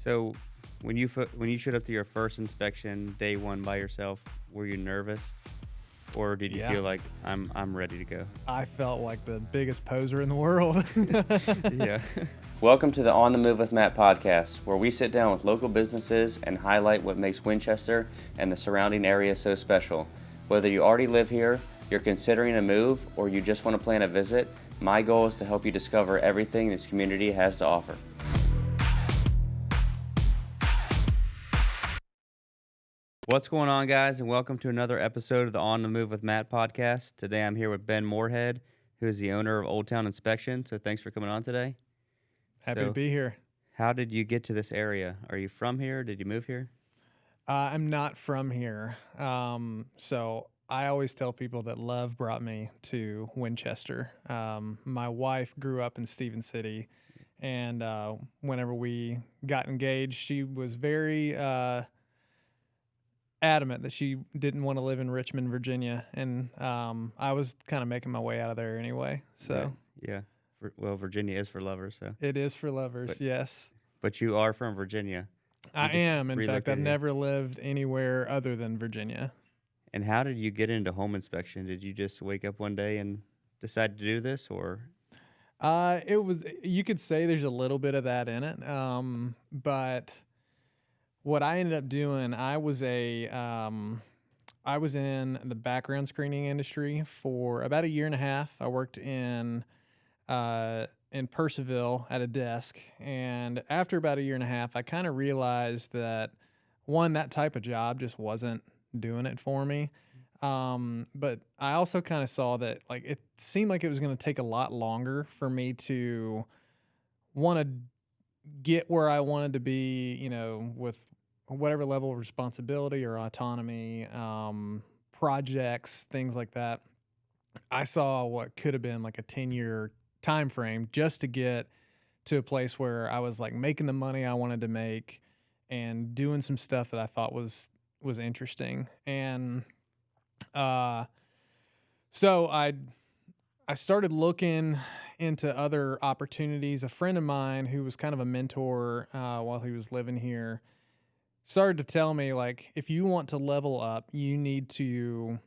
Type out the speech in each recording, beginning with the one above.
So, when you showed up to your first inspection, day one by yourself, were you nervous, or did you Yeah, feel like I'm ready to go? I felt like the biggest poser in the world. Yeah. Welcome to the On the Move with Matt podcast, where we sit down with local businesses and highlight what makes Winchester and the surrounding area so special. Whether you already live here, you're considering a move, or you just want to plan a visit, my goal is to help you discover everything this community has to offer. What's going on, guys, and welcome to another episode of the On the Move with Matt podcast. Today, I'm here with Ben Morehead, who is the owner of Old Towne Inspection. So, thanks for coming on today. Happy to So, be here. how did you get to this area? Are you from here? Did you move here? I'm not from here. So I always tell people that love brought me to Winchester. My wife grew up in Stephen City, and whenever we got engaged, she was very adamant that she didn't want to live in Richmond, Virginia. And I was kind of making my way out of there anyway. So Right. Yeah. Virginia is for lovers. So, it is for lovers, but yes. but you are from Virginia. You I just am. In fact, I've relocated here. never lived anywhere other than Virginia. And how did you get into home inspection? Did you just wake up one day and decide to do this, or It was, you could say there's a little bit of that in it. But what I ended up doing, I was in the background screening industry for about a year and a half. I worked in Percival at a desk, and after about a year and a half, I kind of realized that one, that type of job just wasn't doing it for me. But I also kind of saw that like it seemed like it was going to take a lot longer for me to want to get where I wanted to be, with whatever level of responsibility or autonomy, projects, things like that. I saw what could have been like a 10-year time frame just to get to a place where I was like making the money I wanted to make and doing some stuff that I thought was interesting. And uh so I started looking into other opportunities. A friend of mine who was kind of a mentor while he was living here started to tell me, like, if you want to level up, you need to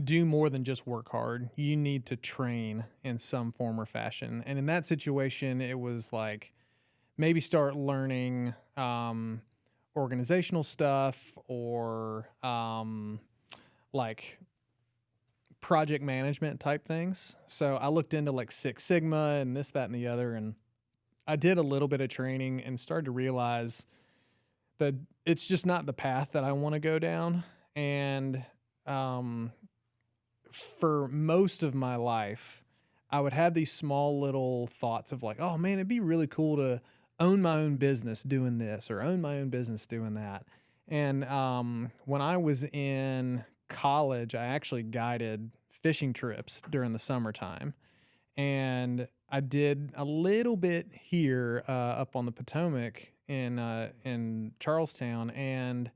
do more than just work hard. You need to train in some form or fashion. And in that situation, it was like maybe start learning organizational stuff or like project management type things. So I looked into like Six Sigma and this, that, and the other. And I did a little bit of training and started to realize that it's just not the path that I want to go down. And for most of my life, I would have these small little thoughts of like, oh man, it'd be really cool to own my own business doing this or own my own business doing that. And when I was in college, I actually guided fishing trips during the summertime. And I did a little bit here up on the Potomac in Charlestown, and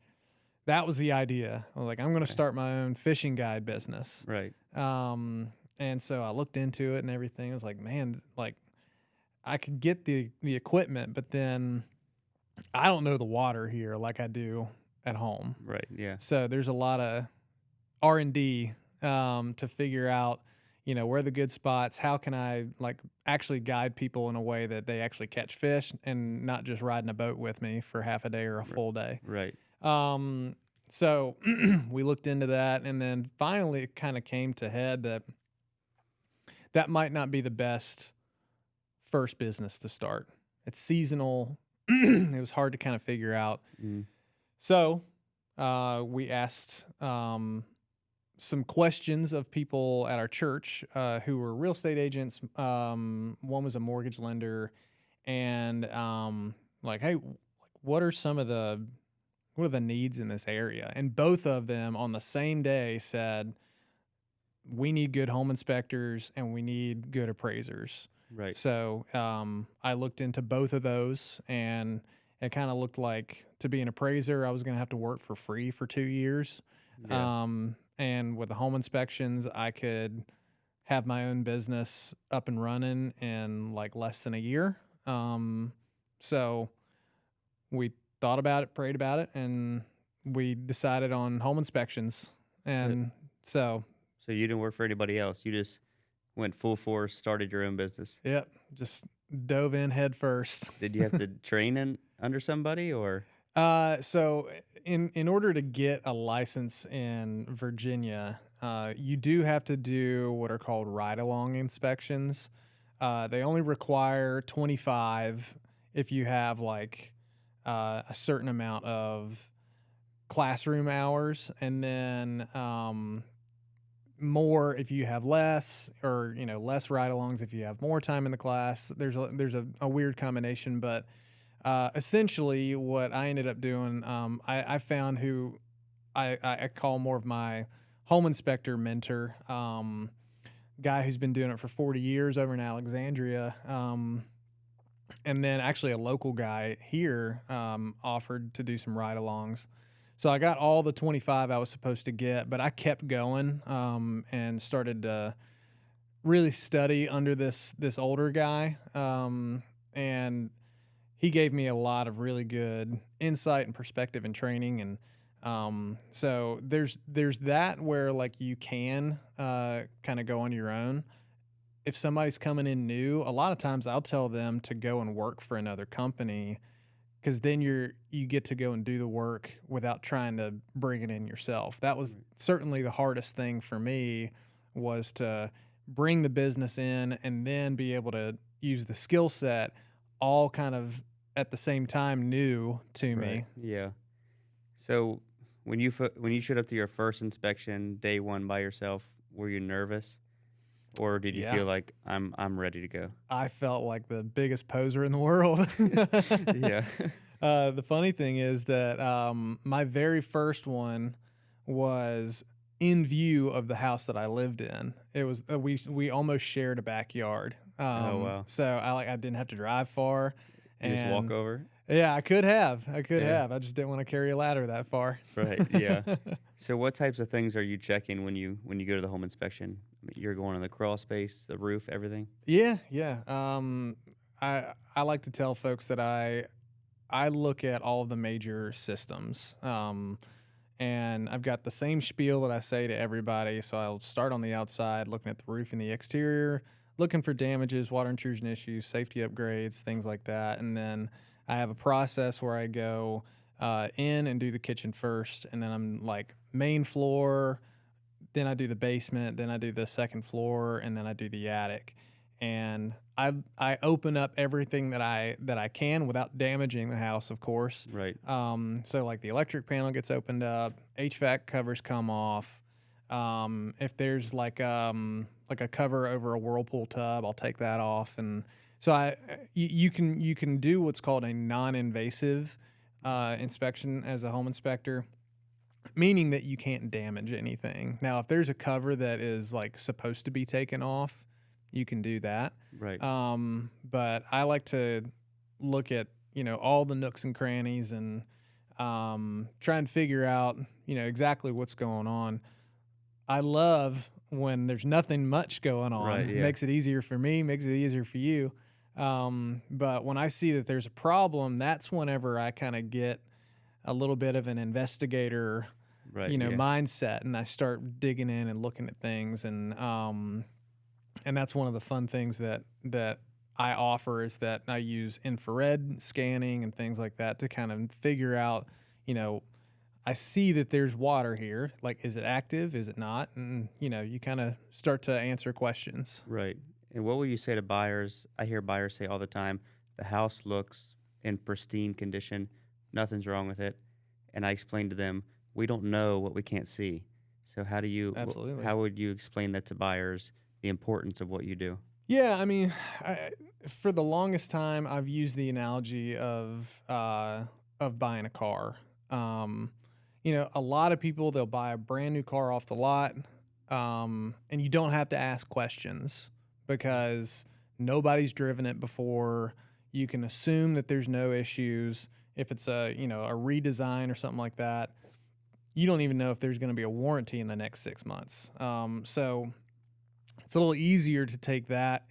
that was the idea. I was like, I'm going to okay, start my own fishing guide business. right? And so I looked into it and everything. I was like, man, like I could get the equipment, but then I don't know the water here like I do at home. Right. Yeah. So there's a lot of R&D to figure out, where are the good spots? How can I like actually guide people in a way that they actually catch fish and not just riding a boat with me for half a day or a full day. Right. So we looked into that, and then finally it kind of came to head that that might not be the best first business to start. It's seasonal. It was hard to kind of figure out. Mm. So we asked some questions of people at our church who were real estate agents. One was a mortgage lender, and like, hey, what are the needs in this area? And both of them on the same day said, we need good home inspectors and we need good appraisers. Right. So I looked into both of those, and it kind of looked like to be an appraiser, I was going to have to work for free for 2 years. Yeah. And with the home inspections, I could have my own business up and running in like less than a year. So we thought about it, prayed about it, and we decided on home inspections. And so So you didn't work for anybody else. You just went full force, started your own business. yep, just dove in head first. Did you have to train under somebody or? So in order to get a license in Virginia, you do have to do what are called ride-along inspections. They only require 25 if you have like a certain amount of classroom hours, and then more if you have less, or less ride-alongs if you have more time in the class. There's a weird combination, but essentially what I ended up doing, I found who I call more of my home inspector mentor, guy who's been doing it for 40 years over in Alexandria, and then actually a local guy here offered to do some ride-alongs. So I got all the 25 I was supposed to get, but I kept going and started to really study under this older guy, and he gave me a lot of really good insight and perspective and training. And so there's that where like you can kind of go on your own. If somebody's coming in new, a lot of times I'll tell them to go and work for another company, because then you get to go and do the work without trying to bring it in yourself. That was certainly the hardest thing for me, was to bring the business in and then be able to use the skill set all kind of at the same time new to me. Yeah. So when you showed up to your first inspection, day one by yourself, were you nervous? Or did you Yeah. feel like I'm ready to go? I felt like the biggest poser in the world. Yeah. The funny thing is that my very first one was in view of the house that I lived in. It was we almost shared a backyard. Oh, wow. So I didn't have to drive far. You just walk and- over? Yeah, I could have. I Yeah. just didn't want to carry a ladder that far. Right, yeah. So what types of things are you checking when you go to the home inspection? I mean, you're going on the crawl space, the roof, everything? Yeah. I like to tell folks that I look at all of the major systems. And I've got the same spiel that I say to everybody. So I'll start on the outside, looking at the roof and the exterior, looking for damages, water intrusion issues, safety upgrades, things like that. And then I have a process where I go in and do the kitchen first, and then I'm like main floor, then I do the basement, then I do the second floor, and then I do the attic. And I open up everything that I can without damaging the house, of course. Right. So like the electric panel gets opened up, HVAC covers come off. If there's like a cover over a Whirlpool tub, I'll take that off. And so you can do what's called a non-invasive inspection as a home inspector, meaning that you can't damage anything. Now, if there's a cover that is like supposed to be taken off, you can do that. Right. But I like to look at, all the nooks and crannies and try and figure out, exactly what's going on. I love when there's nothing much going on. Right, yeah. Makes it easier for me, makes it easier for you. But when I see that there's a problem, that's whenever I kind of get a little bit of an investigator, Right. mindset, and I start digging in and looking at things. And that's one of the fun things that I offer, is that I use infrared scanning and things like that to kind of figure out, I see that there's water here. Like, is it active? Is it not? And, you kind of start to answer questions. Right. And what will you say to buyers? I hear buyers say all the time, the house looks in pristine condition, nothing's wrong with it. And I explain to them, we don't know what we can't see. So how do you, Absolutely. how would you explain that to buyers, the importance of what you do? Yeah, I mean, for the longest time, I've used the analogy of buying a car. A lot of people, they'll buy a brand new car off the lot, and you don't have to ask questions because nobody's driven it before. You can assume that there's no issues. If it's a redesign or something like that, you don't even know if there's going to be a warranty in the next 6 months. So it's a little easier to take that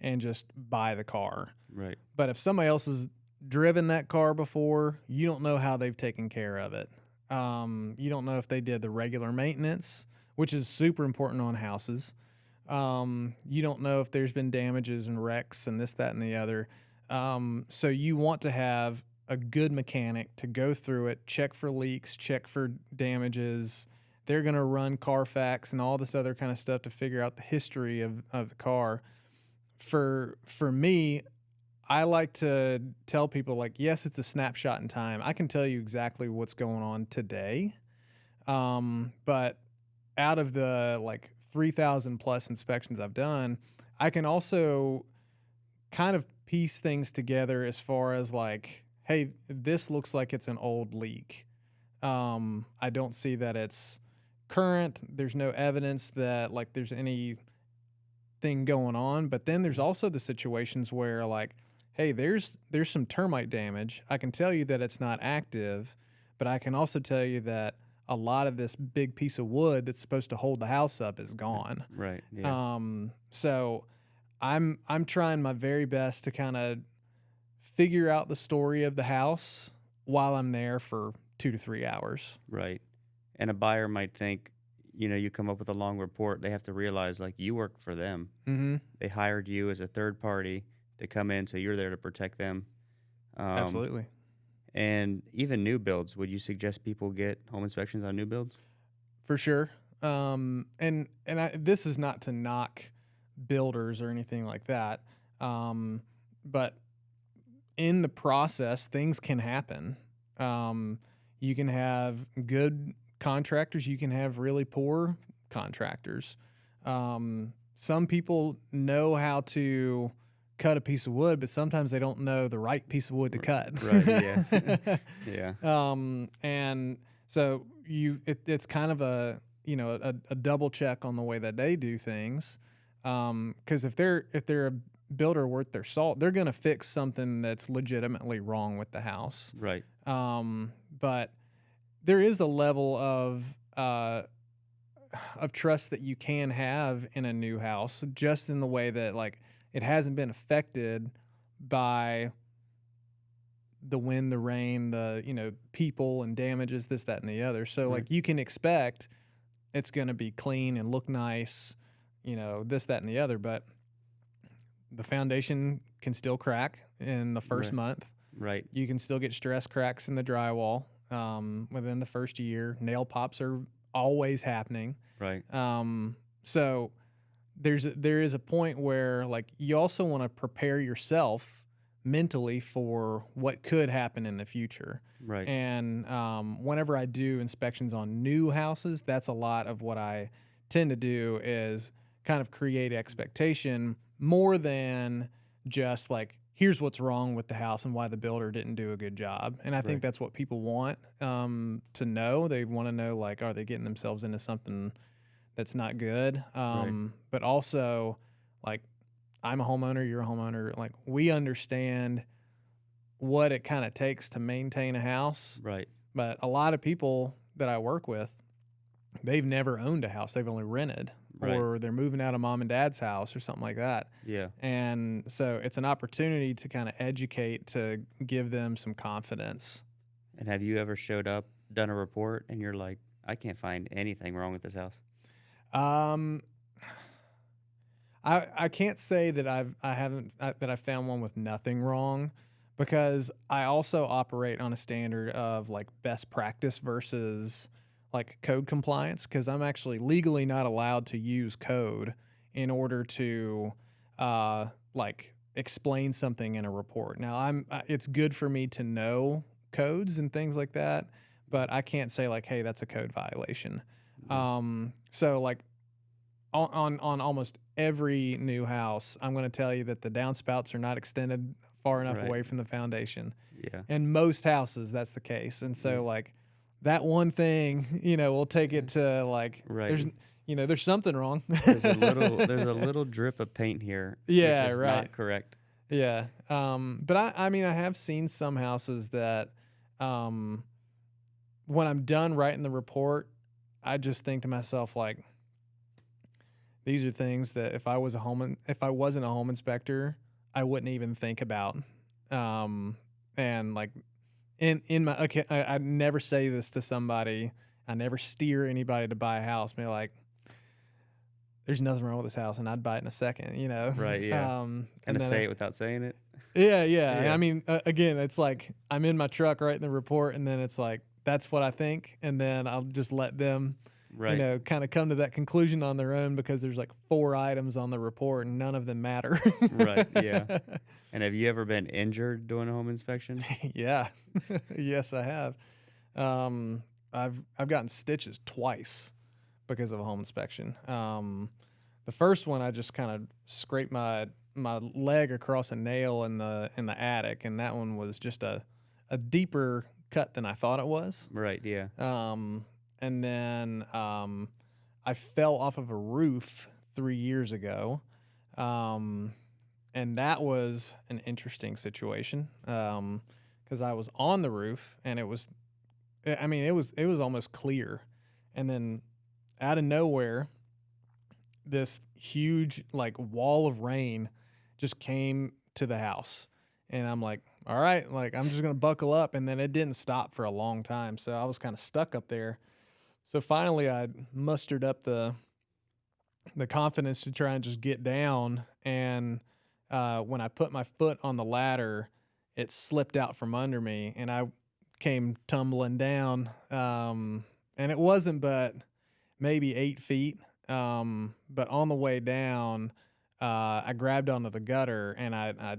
and just buy the car. Right. But if somebody else is driven that car before, you don't know how they've taken care of it. You don't know if they did the regular maintenance, which is super important on houses. You don't know if there's been damages and wrecks and this, that, and the other. So you want to have a good mechanic to go through it, check for leaks, check for damages. They're going to run Carfax and all this other kind of stuff to figure out the history of the car. For me, I like to tell people, like, yes, it's a snapshot in time. I can tell you exactly what's going on today. But out of the like 3,000 plus inspections I've done, I can also kind of piece things together as far as like, hey, this looks like it's an old leak. I don't see that it's current. There's no evidence that like there's anything going on. But then there's also the situations where like, hey, there's some termite damage. I can tell you that it's not active, but I can also tell you that a lot of this big piece of wood that's supposed to hold the house up is gone. Right. Yeah. So I'm trying my very best to kind of figure out the story of the house while I'm there for 2 to 3 hours. Right. And a buyer might think, you come up with a long report. They have to realize, like, you work for them. Mm-hmm. They hired you as a third party to come in, so you're there to protect them. Absolutely. And even new builds, would you suggest people get home inspections on new builds? For sure. This is not to knock builders or anything like that. But in the process, things can happen. You can have good contractors. You can have really poor contractors. Some people know how to cut a piece of wood, but sometimes they don't know the right piece of wood to cut. Right. Yeah. Yeah. And so it's kind of a double check on the way that they do things. 'Cause if they're a builder worth their salt, they're going to fix something that's legitimately wrong with the house. Right. But there is a level of trust that you can have in a new house, just in the way that like it hasn't been affected by the wind, the rain, the people and damages, this, that, and the other. So Right. like you can expect it's going to be clean and look nice, this, that, and the other. But the foundation can still crack in the first Right. month. Right. You can still get stress cracks in the drywall within the first year. Nail pops are always happening. Right. So there is a point where like you also want to prepare yourself mentally for what could happen in the future. Right. And whenever I do inspections on new houses, that's a lot of what I tend to do is kind of create expectation more than just like, here's what's wrong with the house and why the builder didn't do a good job. And I think Right. that's what people want to know. They want to know, like, are they getting themselves into something that's not good? But also, like, I'm a homeowner, you're a homeowner. Like, we understand what it kind of takes to maintain a house. Right. But a lot of people that I work with, they've never owned a house. They've only rented. Right. Or they're moving out of mom and dad's house or something like that. Yeah. And so it's an opportunity to kind of educate, to give them some confidence. And have you ever showed up, done a report, and you're like, I can't find anything wrong with this house? I can't say that I found one with nothing wrong, because I also operate on a standard of like best practice versus like code compliance, because I'm actually legally not allowed to use code in order to like explain something in a report. Now it's good for me to know codes and things like that, but I can't say like, hey, that's a code violation. So like on almost every new house, I'm going to tell you that the downspouts are not extended far enough Right. away from the foundation. Yeah. In most houses, that's the case. And so like that one thing, we'll take it to like, Right. there's something wrong. There's a little drip of paint here. Yeah, which is right. Not correct. Yeah. But I mean, I have seen some houses that, when I'm done writing the report, I just think to myself, like, these are things that if I wasn't a home inspector, I wouldn't even think about. And like in my okay, I never say this to somebody. I never steer anybody to buy a house. Be like, there's nothing wrong with this house, and I'd buy it in a second, you know. Right, yeah. And Kind of then say it without saying it. yeah, yeah. Yeah. I mean, again, it's like I'm in my truck writing the report, and then it's like that's what I think, and then I'll just let them, Right. kind of come to that conclusion on their own because there's like 4 items on the report, and none of them matter. Right, yeah. And have you ever been injured doing a home inspection? Yeah. Yes, I have. I've gotten stitches twice because of a home inspection. The first one I just kind of scraped my leg across a nail in the attic, and that one was just a deeper cut than I thought it was. Right, yeah. And then I fell off of a roof 3 years ago. And that was an interesting situation because I was on the roof and it was almost clear. And then out of nowhere, this huge like wall of rain just came to the house. And I'm like, all right, like I'm just going to buckle up. And then it didn't stop for a long time. So I was kind of stuck up there. So finally I mustered up the confidence to try and just get down. And when I put my foot on the ladder, it slipped out from under me and I came tumbling down. And it wasn't but maybe 8 feet. But on the way down, I grabbed onto the gutter and I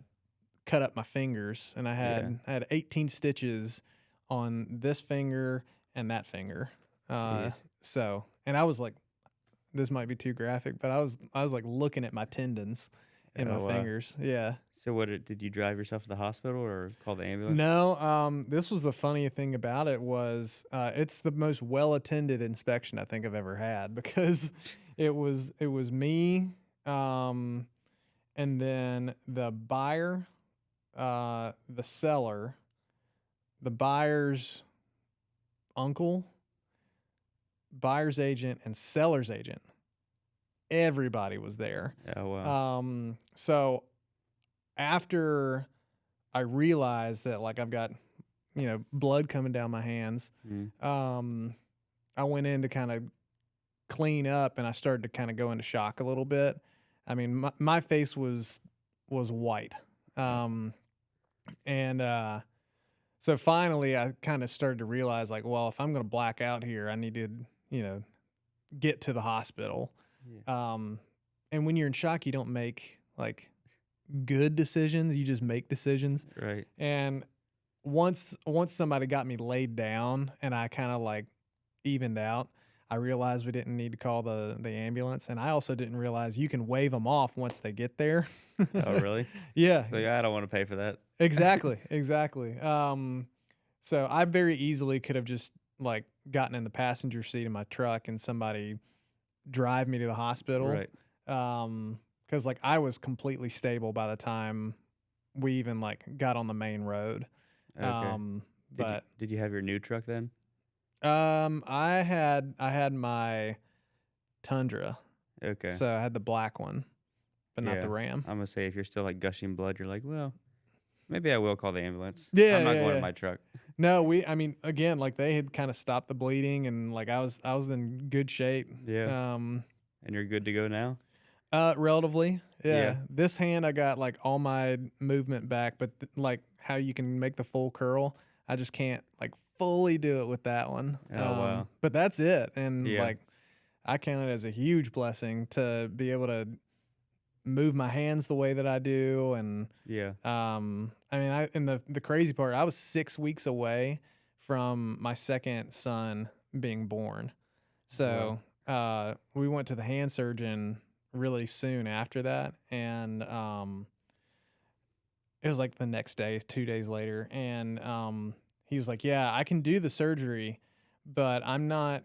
cut up my fingers, and I had 18 stitches on this finger and that finger. So, and I was like, this might be too graphic, but I was like looking at my tendons in my fingers. Yeah. So did you drive yourself to the hospital or call the ambulance? No, this was the funny thing about it was it's the most well-attended inspection I think I've ever had because it was me, and then the buyer, the seller, the buyer's uncle, buyer's agent, and seller's agent. Everybody was there. Oh, wow. So after I realized that like I've got, blood coming down my hands, I went in to kind of clean up and I started to kind of go into shock a little bit. I mean, my face was white. So finally I kind of started to realize like, well, if I'm going to black out here, I need to, get to the hospital. Yeah. And when you're in shock, you don't make like good decisions. You just make decisions. Right. And once somebody got me laid down and I kind of like evened out, I realized we didn't need to call the ambulance. And I also didn't realize you can wave them off once they get there. Oh, really? Yeah. Like, I don't want to pay for that. Exactly. So I very easily could have just like gotten in the passenger seat of my truck and somebody drive me to the hospital. Right. Cause like I was completely stable by the time we even like got on the main road. Okay. Did you have your new truck then? I had my Tundra. Okay. So I had the black one, but not the Yeah. Ram. I'm gonna say if you're still like gushing blood, you're like, well, maybe I will call the ambulance. Yeah, I'm not yeah, going yeah. in my truck. No, I mean, again, like they had kind of stopped the bleeding and like I was in good shape. Yeah. And you're good to go now? Relatively. Yeah. Yeah. This hand, I got like all my movement back, but like how you can make the full curl, I just can't like fully do it with that one. Oh, wow. But that's it. And Yeah. like, I count it as a huge blessing to be able to move my hands the way that I do. And, Yeah. I mean, and the crazy part, I was 6 weeks away from my second son being born. So, we went to the hand surgeon really soon after that. And, it was like the next day, 2 days later. And, he was like, yeah, I can do the surgery, but I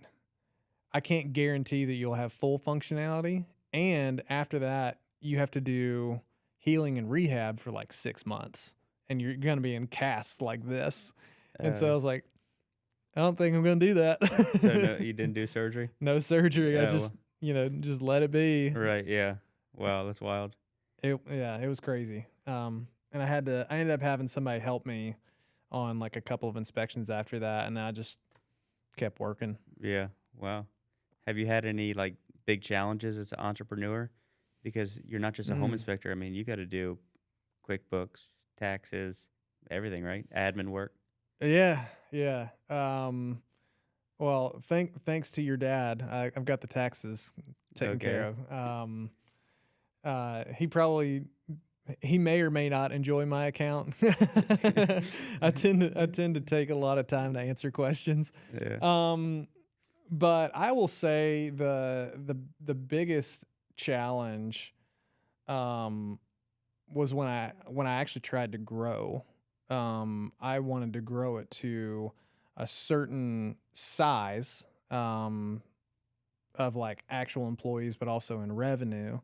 can't guarantee that you'll have full functionality. And after that, you have to do healing and rehab for like 6 months and you're going to be in casts like this. And so I was like, I don't think I'm going to do that. So no, you didn't do surgery? No surgery. I Yeah, just, just let it be. Right. Yeah. Wow. That's wild. It was crazy. And I ended up having somebody help me on like a couple of inspections after that, and then I just kept working. Yeah. Wow. Have you had any like big challenges as an entrepreneur? Because you're not just a home Mm. inspector. I mean, you got to do QuickBooks, taxes, everything, right? Admin work. Yeah, yeah. Well, thanks to your dad, I've got the taxes taken care Okay. of. He may or may not enjoy my account. I tend to take a lot of time to answer questions. Yeah. Um, but I will say the biggest challenge um was when I actually tried to grow. I wanted to grow it to a certain size of like actual employees, but also in revenue.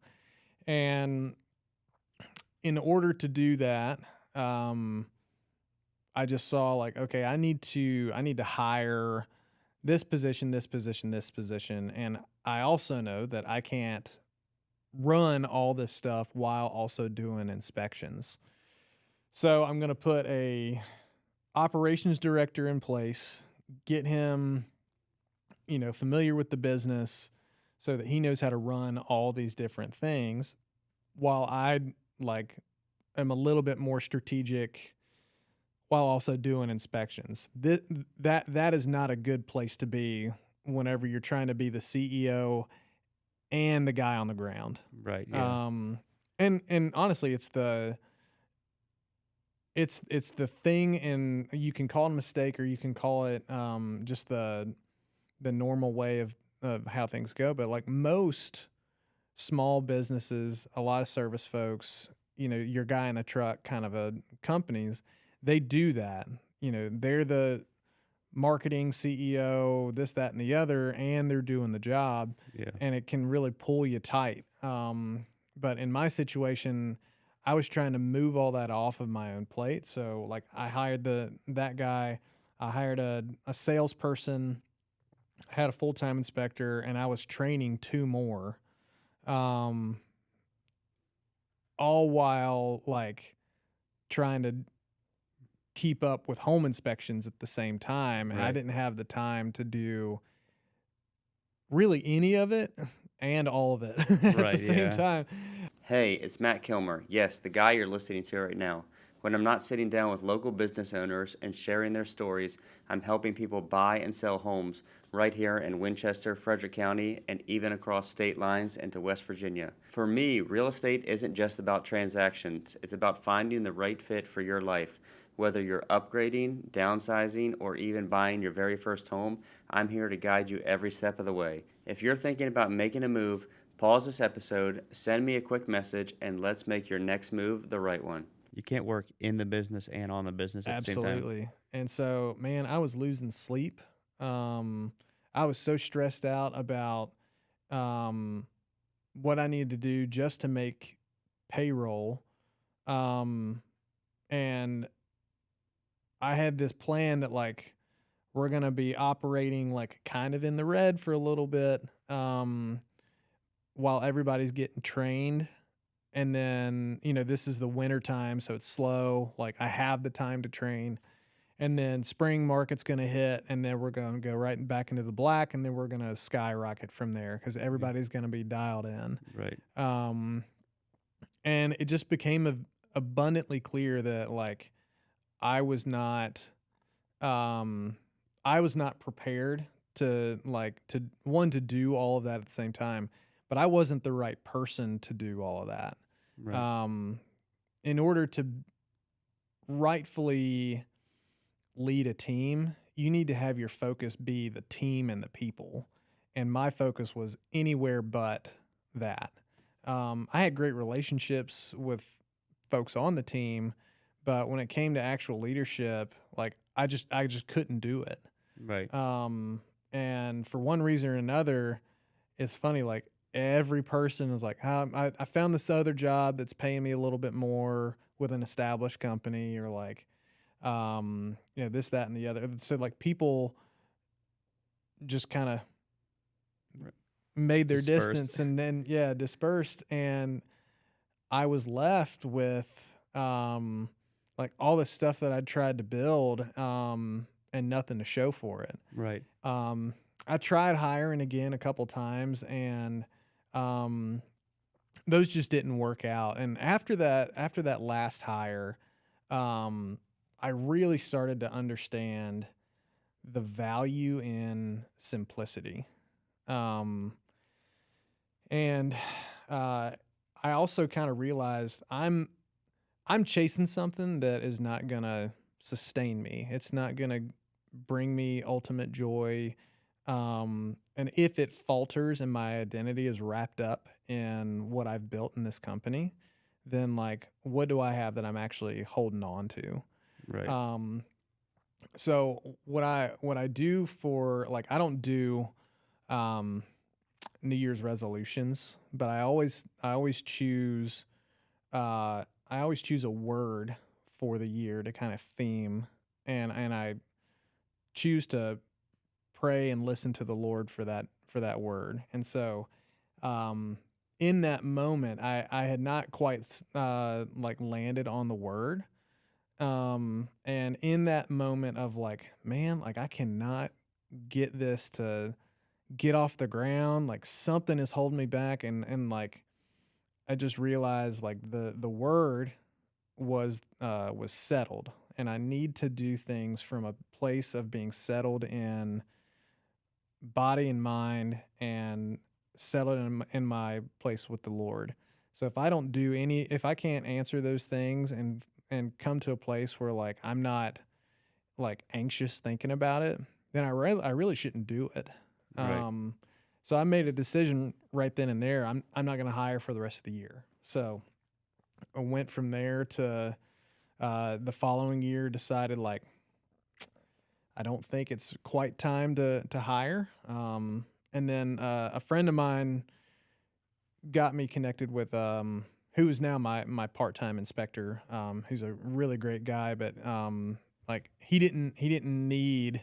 And in order to do that, um, I just saw like, okay, I need to hire this position, this position, this position, and I also know that I can't run all this stuff while also doing inspections. So I'm going to put a operations director in place, get him, familiar with the business so that he knows how to run all these different things while I like am a little bit more strategic while also doing inspections. That is not a good place to be whenever you're trying to be the CEO and the guy on the ground. Right. Yeah. And honestly, it's the thing, and you can call it a mistake or you can call it just the normal way of how things go. But like most small businesses, a lot of service folks, your guy in the truck kind of companies, they do that. They're the marketing CEO, this, that, and the other, and they're doing the job, Yeah. and it can really pull you tight. But in my situation, I was trying to move all that off of my own plate. So like I hired that guy, I hired a salesperson, I had a full-time inspector, and I was training two more. Um, all while like trying to keep up with home inspections at the same time. And I Right. didn't have the time to do really any of it and all of it at the Right. same Yeah. time. Hey, it's Matt Kilmer. Yes, the guy you're listening to right now. When I'm not sitting down with local business owners and sharing their stories, I'm helping people buy and sell homes right here in Winchester, Frederick County, and even across state lines into West Virginia. For me, real estate isn't just about transactions, it's about finding the right fit for your life. Whether you're upgrading, downsizing, or even buying your very first home, I'm here to guide you every step of the way. If you're thinking about making a move, pause this episode, send me a quick message, and let's make your next move the right one. You can't work in the business and on the business at the same time. Absolutely. And so, man, I was losing sleep. I was so stressed out about um, what I needed to do just to make payroll. And I had this plan that like we're gonna be operating like kind of in the red for a little bit, while everybody's getting trained. And then, this is the winter time, so it's slow. Like I have the time to train. And then spring market's gonna hit, and then we're gonna go right back into the black, and then we're gonna skyrocket from there because Yeah. everybody's gonna be dialed in. Right. Um, and it just became abundantly clear that like I was not um I was not prepared to to do all of that at the same time, but I wasn't the right person to do all of that. Right. Um in order to rightfully lead a team, you need to have your focus be the team and the people. And my focus was anywhere but that. I had great relationships with folks on the team, but when it came to actual leadership, like I just couldn't do it. Right. And for one reason or another, it's funny, like every person is like, I found this other job that's paying me a little bit more with an established company, or like, this, that, and the other. So like people just kind of Right. made their Dispersed. distance and then, dispersed. And I was left with, like all this stuff that I'd tried to build, and nothing to show for it. Right. I tried hiring again a couple times, and um, those just didn't work out. And after that last hire, I really started to understand the value in simplicity. Um, and I also kind of realized I'm chasing something that is not gonna sustain me. It's not gonna bring me ultimate joy. And if it falters and my identity is wrapped up in what I've built in this company, then like what do I have that I'm actually holding on to? Right. Um, so what I do for like I don't do um New Year's resolutions, but I always choose I always choose a word for the year to kind of theme, and I choose to pray and listen to the Lord for that word. And so um in that moment I had not quite like landed on the word. And in that moment of like, man, like I cannot get this to get off the ground, like something is holding me back, and like I just realized like the word was settled, and I need to do things from a place of being settled in body and mind and settled in my place with the Lord. So if I can't answer those things and come to a place where like I'm not like anxious thinking about it, then I really shouldn't do it. Right. So I made a decision right then and there. I'm not going to hire for the rest of the year. So I went from there to the following year. Decided like I don't think it's quite time to hire. And then a friend of mine got me connected with who is now my part-time inspector. Who's a really great guy, but like he didn't need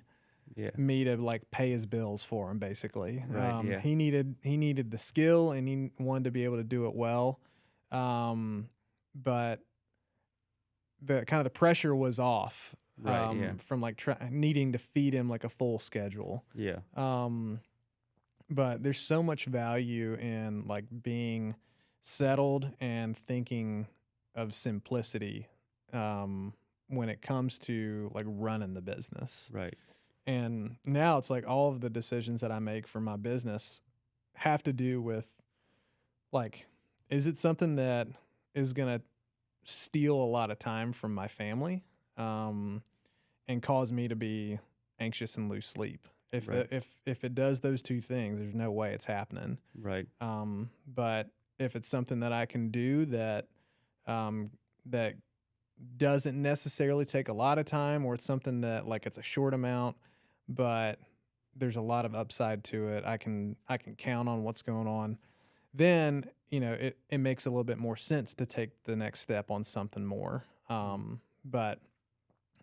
Yeah. me to like pay his bills for him basically. Right. Yeah. He needed the skill, and he wanted to be able to do it well. But the kind of the pressure was off Right. Yeah. from like needing to feed him like a full schedule. Yeah. But there's so much value in like being settled and thinking of simplicity when it comes to like running the business. Right. And now it's like all of the decisions that I make for my business have to do with like, is it something that is going to steal a lot of time from my family and cause me to be anxious and lose sleep? Right. If it does those two things, there's no way it's happening. Right. But if it's something that I can do that doesn't necessarily take a lot of time, or it's something that like it's a short amount, but there's a lot of upside to it, I can count on what's going on, then it makes a little bit more sense to take the next step on something more. But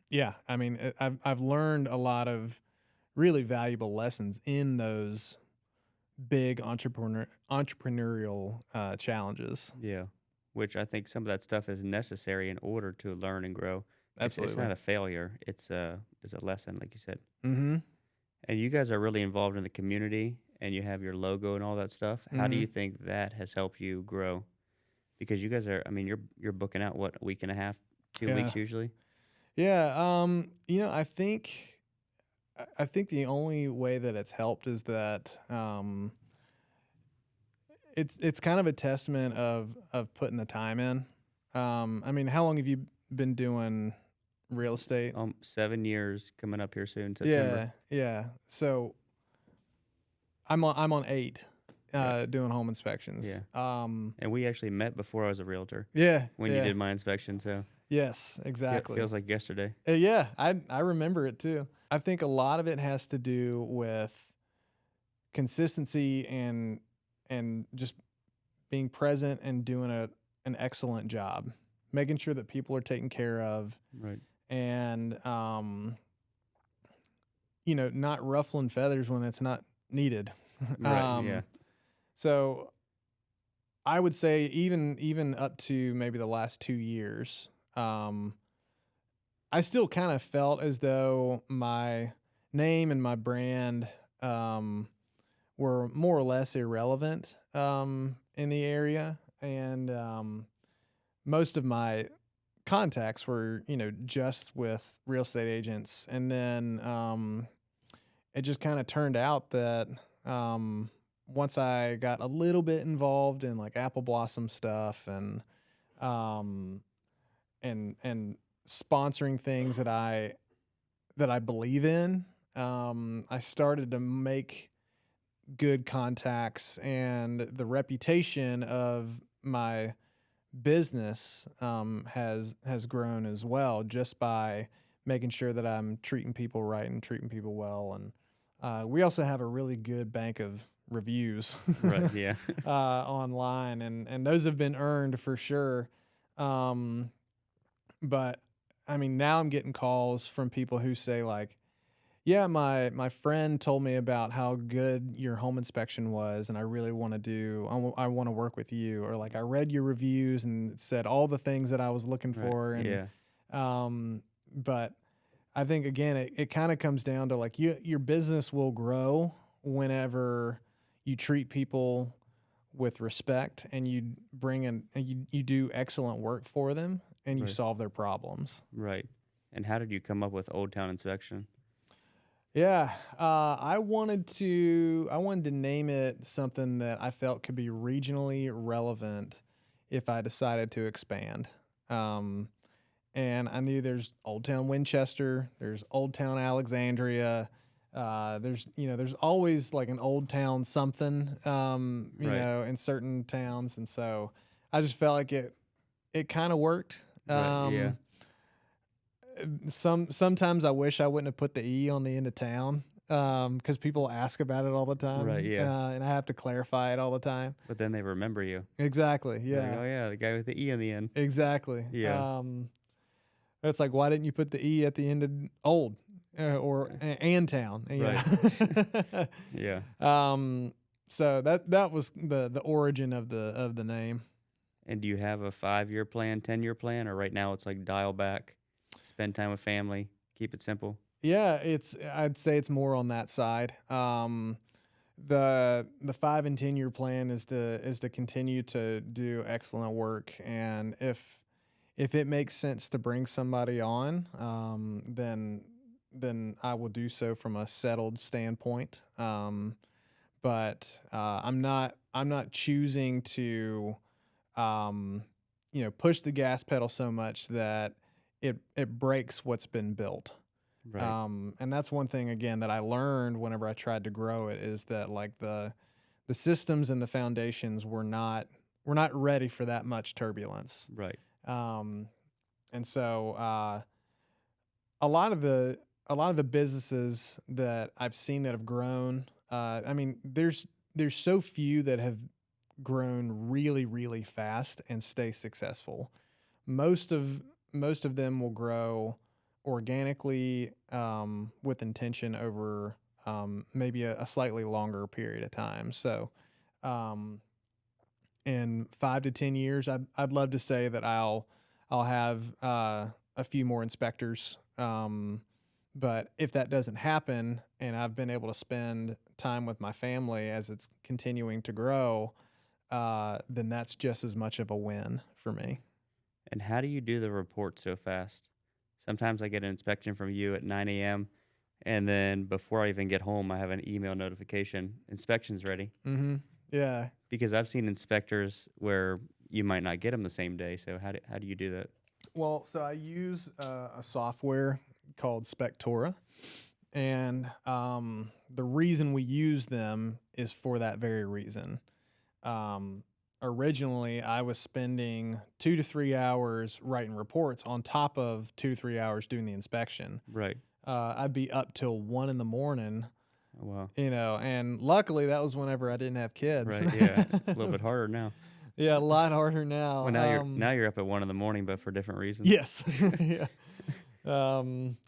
yeah, I mean, I've learned a lot of really valuable lessons in those big entrepreneurial challenges. Yeah. Which I think some of that stuff is necessary in order to learn and grow. It's Absolutely. not a failure. It's a lesson, like you said. Mm-hmm. And you guys are really involved in the community, and you have your logo and all that stuff. How do Mhm. you think that has helped you grow? Because you guys are, I mean, you're booking out what, a week and a half, 2 weeks Yeah. usually. Yeah. I think the only way that it's helped is that it's kind of a testament of putting the time in. I mean, how long have you been doing real estate? 7 years coming up here soon, September. Yeah. So I'm on 8 Yeah. doing home inspections. Yeah. And we actually met before I was a realtor Yeah. when you did my inspection. So Yes, exactly. feels like yesterday. Yeah, I remember it too. I think a lot of it has to do with consistency and just being present and doing an excellent job, making sure that people are taken care of, Right. and not ruffling feathers when it's not needed. Right. Yeah. So I would say even up to maybe the last 2 years, I still kind of felt as though my name and my brand were more or less irrelevant in the area, and most of my contacts were, just with real estate agents, and then it just kind of turned out that once I got a little bit involved in like apple blossom stuff um, and sponsoring things that I believe in, I started to make good contacts, and the reputation of my business has grown as well, just by making sure that I'm treating people right and treating people well. And we also have a really good bank of reviews Right. Yeah. online, and those have been earned for sure. But I mean, now I'm getting calls from people who say like, yeah, my friend told me about how good your home inspection was, and I really want to I want to work with you. Or like, I read your reviews and it said all the things that I was looking Right. for. And Yeah. but I think again, it kind of comes down to like your business will grow whenever you treat people with respect, and you bring in and you do excellent work for them, and you Right. solve their problems. Right. And how did you come up with Old Towne Inspection? Yeah, I wanted to name it something that I felt could be regionally relevant if I decided to expand. Um, and I knew there's Old Town Winchester, there's Old Town Alexandria. There's always like an Old Town something, Right. in certain towns, and so I just felt like it kind of worked. Right. Yeah. Sometimes I wish I wouldn't have put the E on the end of town, because people ask about it all the Right. time, Yeah. and I have to clarify it all the time. But then they remember you. Exactly. They're like, Yeah. oh yeah, the guy with the E on the end. Exactly. Yeah. It's like, why didn't you put the E at the end of old, or and town? Right. Yeah. So that was the origin of the name. And do you have a 5-year plan, 10-year plan, or right now it's like dial back, spend time with family, keep it simple? Yeah, I'd say it's more on that side. The 5 and 10 year plan is to continue to do excellent work, and if it makes sense to bring somebody on, then I will do so from a settled standpoint. But I'm not choosing to push the gas pedal so much that it breaks what's been built. Right. And that's one thing again that I learned whenever I tried to grow it, is that like the systems and the foundations were not ready for that much turbulence. Right. And so a lot of the businesses that I've seen that have grown, I mean, there's so few that have grown really, really fast and stay successful. Most of them will grow organically, with intention over maybe a slightly longer period of time. So in 5 to 10 years, I'd love to say that I'll have a few more inspectors. But if that doesn't happen, and I've been able to spend time with my family as it's continuing to grow, then that's just as much of a win for me. And how do you do the report so fast? Sometimes I get an inspection from you at 9 a.m. and then before I even get home, I have an email notification, inspection's ready. Mm-hmm. Yeah. Because I've seen inspectors where you might not get them the same day. So how do you do that? Well, so I use a software called Spectora, and the reason we use them is for that very reason. Originally, I was spending 2 to 3 hours writing reports on top of 2 to 3 hours doing the inspection. Right. I'd be up till 1 in the morning, Oh, wow. and luckily that was whenever I didn't have kids. Right. Yeah. A little bit harder now. Yeah, a lot harder now. Well, now you're up at 1 in the morning, but for different reasons. Yes. Yeah.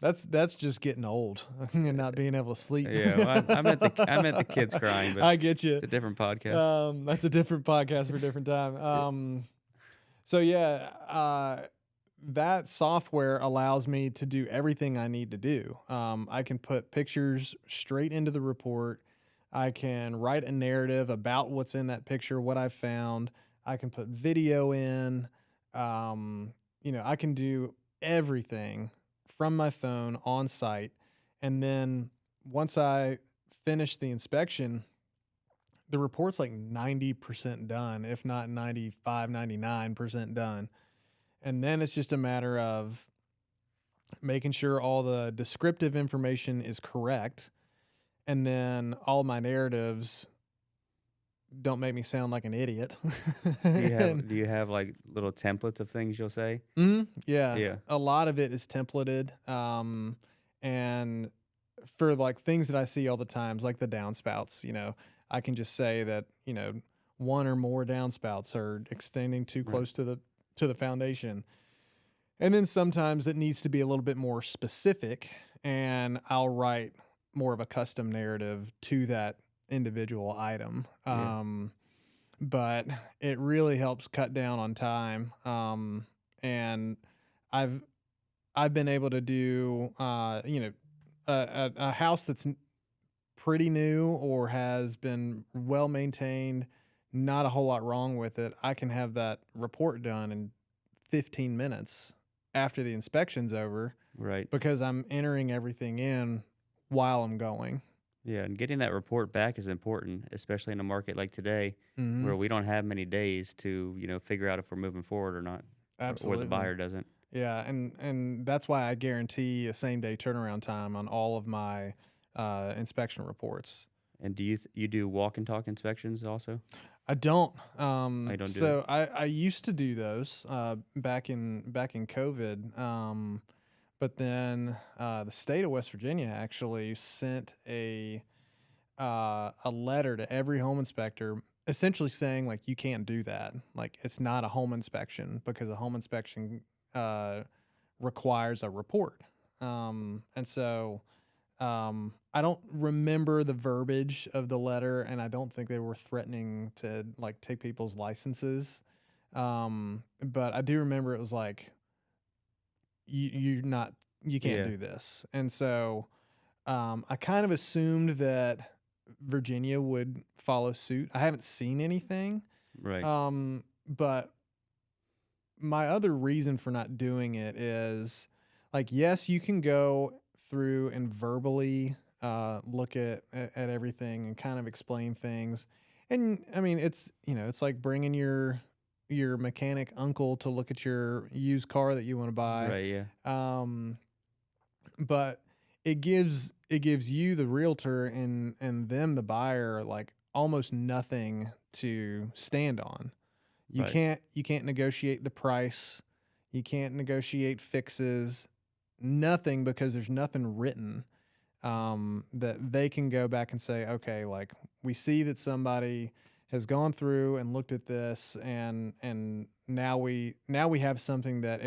That's just getting old and not being able to sleep. Yeah. Well, I meant the kids crying, but I get you. it's a different podcast. That's a different podcast for a different time. So yeah, that software allows me to do everything I need to do. I can put pictures straight into the report. I can write a narrative about what's in that picture, what I found. I can put video in. I can do everything from my phone on site. And then once I finish the inspection, the report's like 90% done, if not 95, 99% done. And then it's just a matter of making sure all the descriptive information is correct. And then all my narratives don't make me sound like an idiot. Do you have like little templates of things you'll say? Yeah. Yeah. A lot of it is templated. And for like things that I see all the times, like the downspouts, I can just say that, one or more downspouts are extending too Right. close to the foundation. And then sometimes it needs to be a little bit more specific, and I'll write more of a custom narrative to that individual item. Yeah. But it really helps cut down on time. And I've I've been able to do a house that's pretty new or has been well maintained, not a whole lot wrong with it. I can have that report done in 15 minutes after the inspection's over Right. because I'm entering everything in while I'm going. Yeah, and getting that report back is important, especially in a market like today Mm-hmm. where we don't have many days to, figure out if we're moving forward or not, or the Absolutely. buyer doesn't. Yeah, and that's why I guarantee a same day turnaround time on all of my inspection reports. And do you do walk and talk inspections also? I don't. I don't do So I used to do those back in COVID. But then the state of West Virginia actually sent a letter to every home inspector, essentially saying like you can't do that. Like it's not a home inspection because a home inspection requires a report. And so I don't remember the verbiage of the letter, and I don't think they were threatening to like take people's licenses. But I do remember it was like you can't Yeah. do this. And so I kind of assumed that Virginia would follow suit. I haven't seen anything. Right. But my other reason for not doing it is like, yes, you can go through and verbally look at everything and kind of explain things. And I mean, it's like bringing your mechanic uncle to look at your used car that you want to buy. Right, yeah. But it gives you the realtor and them the buyer like almost nothing to stand on. You Right. can't negotiate the price. You can't negotiate fixes. Nothing, because there's nothing written that they can go back and say, okay, like we see that somebody has gone through and looked at this, and now we have something that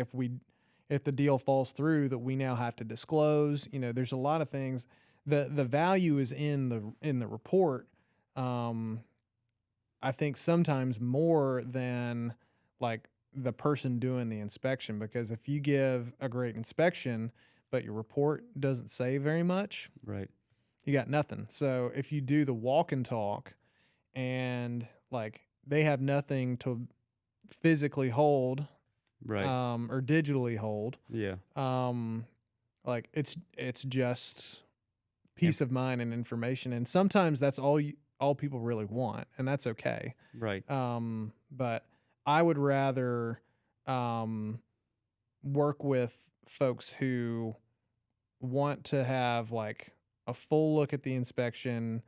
if the deal falls through, that we now have to disclose. There's a lot of things. The value is in the report. I think sometimes more than like the person doing the inspection, because if you give a great inspection but your report doesn't say very much, Right. you got nothing. So if you do the walk and talk and like they have nothing to physically hold Right. or digitally hold, Yeah. like it's just peace of mind and information, and sometimes that's all people really want, and that's okay. Right. But I would rather work with folks who want to have like a full look at the inspection.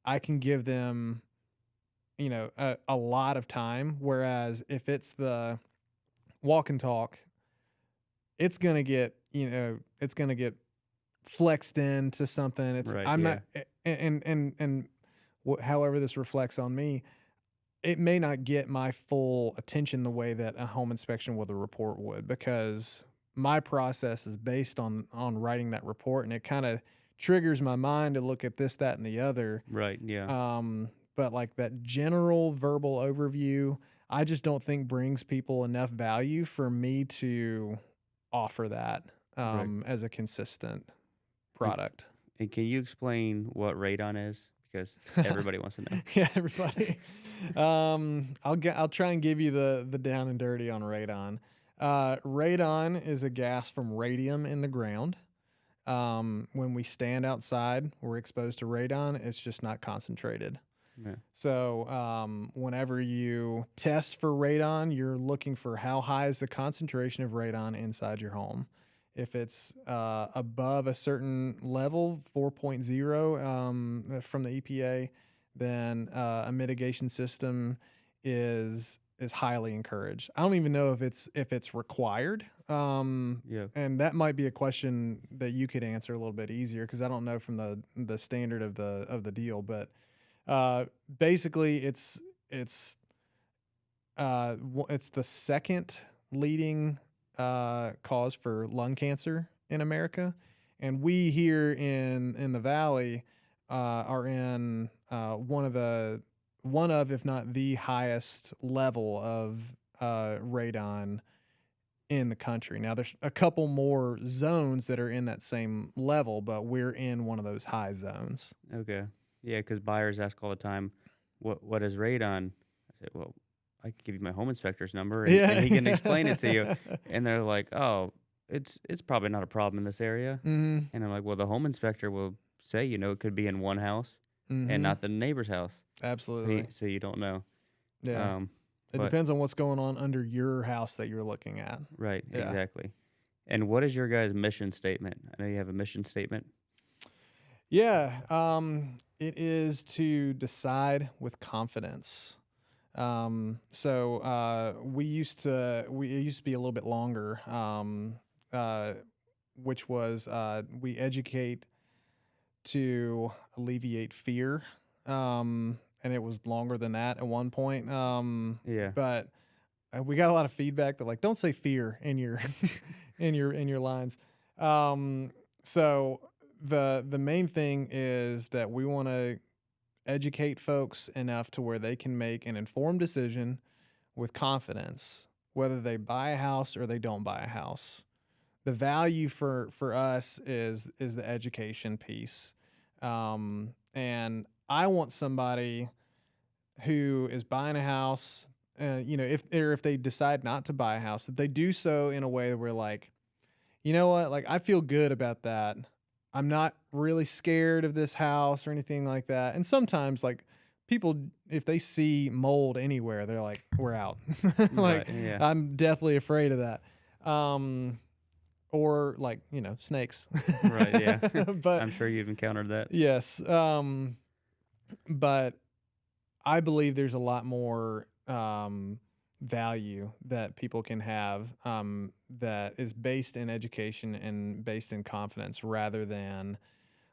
I can give them, a lot of time. Whereas if it's the walk and talk, it's gonna get, flexed into something. Right, I'm yeah. not, and however this reflects on me, it may not get my full attention the way that a home inspection with a report would, because my process is based on writing that report, and it kind of triggers my mind to look at this, that, and the other. Right, yeah. But like that general verbal overview, I just don't think brings people enough value for me to offer that Right. as a consistent And, product. and can you explain what radon is? Because everybody wants to know. Yeah, everybody. I'll try and give you the down and dirty on radon. Radon is a gas from radium in the ground. When we stand outside, we're exposed to radon. It's just not concentrated. Yeah. So whenever you test for radon, you're looking for how high is the concentration of radon inside your home. If it's above a certain level, 4.0 from the EPA, then a mitigation system is highly encouraged. I don't even know if it's required. Yeah. And that might be a question that you could answer a little bit easier because I don't know from the standard of the deal, but basically it's the second leading cause for lung cancer in America, and we here in the valley are in one of if not the highest level of radon in the country. Now there's a couple more zones that are in that same level, but we're in one of those high zones. Okay. Yeah, because buyers ask all the time, what is radon? I said, well, I can give you my home inspector's number, and he can explain it to you. And they're like, oh, it's probably not a problem in this area. Mm-hmm. And I'm like, well, the home inspector will say, it could be in one house Mm-hmm. and not the neighbor's house. Absolutely. So you don't know. Yeah. It but- depends on what's going on under your house that you're looking at. Right, Yeah. exactly. And what is your guys' mission statement? I know you have a mission statement. Yeah. It is to decide with confidence. So it used to be a little bit longer, which was we educate to alleviate fear. And it was longer than that at one point. Yeah. But we got a lot of feedback that like, don't say fear in your in your lines. So the main thing is that we want to educate folks enough to where they can make an informed decision with confidence, whether they buy a house or they don't buy a house. The value for us is the education piece. And I want somebody who is buying a house, if they decide not to buy a house, that they do so in a way where like, you know what, like I feel good about that. I'm not really scared of this house or anything like that. And sometimes like people, if they see mold anywhere, they're like, we're out. Like Right, yeah. I'm deathly afraid of that. Or like, snakes. Right, yeah. But I'm sure you've encountered that. yes. But I believe there's a lot more value that people can have that is based in education and based in confidence rather than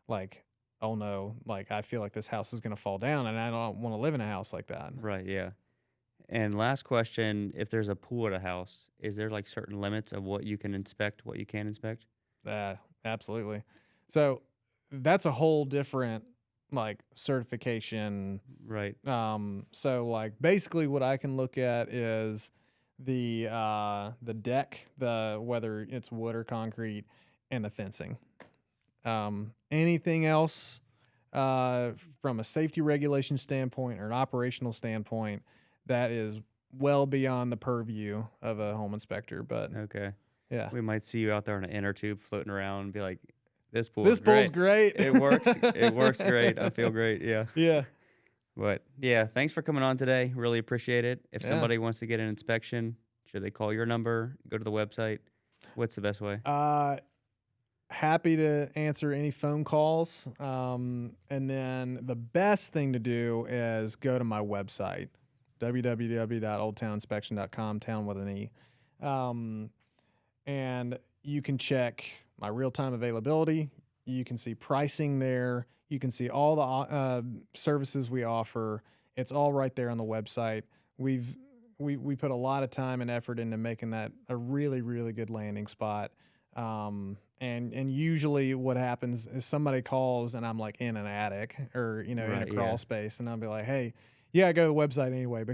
like, oh no, like I feel like this house is going to fall down and I don't want to live in a house like that. Right, yeah. And last question, if there's a pool at a house, is there like certain limits of what you can inspect, what you can't inspect? Absolutely. So that's a whole different like certification. Right. So like basically what I can look at is the deck, whether it's wood or concrete, and the fencing. Anything else from a safety regulation standpoint or an operational standpoint, that is well beyond the purview of a home inspector. But Okay. yeah, We might see you out there in an inner tube floating around and be like, this pool this is great. pool's great. It works. It works great. I feel great. Yeah. Yeah. But yeah, thanks for coming on today. Really appreciate it. If Yeah. somebody wants to get an inspection, should they call your number, go to the website? What's the best way? Happy to answer any phone calls. And then the best thing to do is go to my website, www.oldtowninspection.com, town with an E. And you can check my real-time availability. You can see pricing there. You can see all the services we offer. It's all right there on the website. We put a lot of time and effort into making that a really, really good landing spot. And usually what happens is somebody calls and I'm like in an attic or, in a Right, crawl yeah. space, and I'll be like, hey, yeah, I go to the website anyway,